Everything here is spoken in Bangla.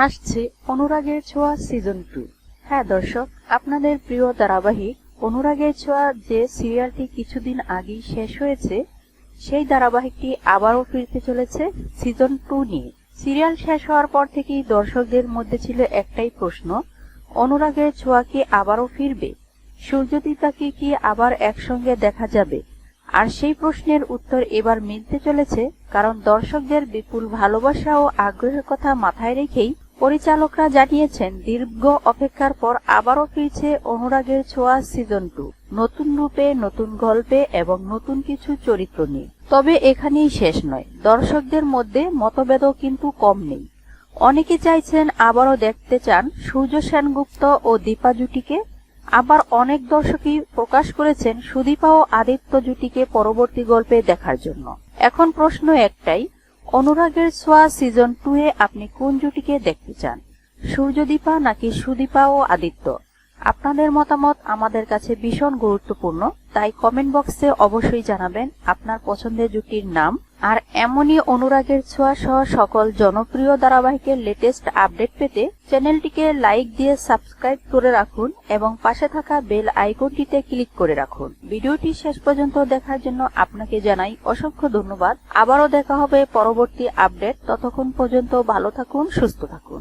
আসছে অনুরাগের ছোঁয়া সিজন 2। হ্যাঁ দর্শক, আপনাদের প্রিয় ধারাবাহিক অনুরাগের ছোঁয়া যে সিরিয়ালটি কিছুদিন আগেই শেষ হয়েছে, সেই ধারাবাহিকটি আবারও ফিরতে চলেছে সিজন 2 নিয়ে। সিরিয়াল শেষ হওয়ার পর থেকেই দর্শকদের মধ্যে ছিল একটাই প্রশ্ন, অনুরাগের ছোঁয়া কি আবারও ফিরবে? সূর্যদীপাকে কি আবার একসঙ্গে দেখা যাবে? আর সেই প্রশ্নের উত্তর এবার মিলতে চলেছে, কারণ দর্শকদের বিপুল ভালোবাসা ও আগ্রহের কথা মাথায় রেখেই পরিচালকরা জানিয়েছেন দীর্ঘ অপেক্ষার পর আবারও ফিরছে অনুরাগের ছোঁয়া সিজন 2, নতুন রূপে, নতুন গল্পে এবং নতুন কিছু চরিত্র নিয়ে। তবে এখানেই শেষ নয়, দর্শকদের মধ্যে মতভেদও কিন্তু কম নেই। অনেকে চাইছেন আবারও দেখতে চান সূর্য সেনগুপ্ত ও দীপা জুটিকে, আবার অনেক দর্শকই প্রকাশ করেছেন সুদীপা ও আদিত্য জুটিকে পরবর্তী গল্পে দেখার জন্য। এখন প্রশ্ন একটাই, অনুরাগের ছোঁয়া সিজন 2 এ আপনি কোন জুটিকে দেখতে চান, সূর্যদীপা নাকি সুদীপা ও আদিত্য? আপনাদের মতামত আমাদের কাছে ভীষণ গুরুত্বপূর্ণ, তাই কমেন্ট বক্সে অবশ্যই জানাবেন আপনার পছন্দের জুটির নাম। আর এমনই অনুরাগের ছোঁয়া সহ সকল জনপ্রিয় ধারাবাহিকের লেটেস্ট আপডেট পেতে চ্যানেলটিকে লাইক দিয়ে সাবস্ক্রাইব করে রাখুন এবং পাশে থাকা বেল আইকনটিতে ক্লিক করে রাখুন। ভিডিওটি শেষ পর্যন্ত দেখার জন্য আপনাকে জানাই অসংখ্য ধন্যবাদ। আবারও দেখা হবে পরবর্তী আপডেট। ততক্ষণ পর্যন্ত ভালো থাকুন, সুস্থ থাকুন।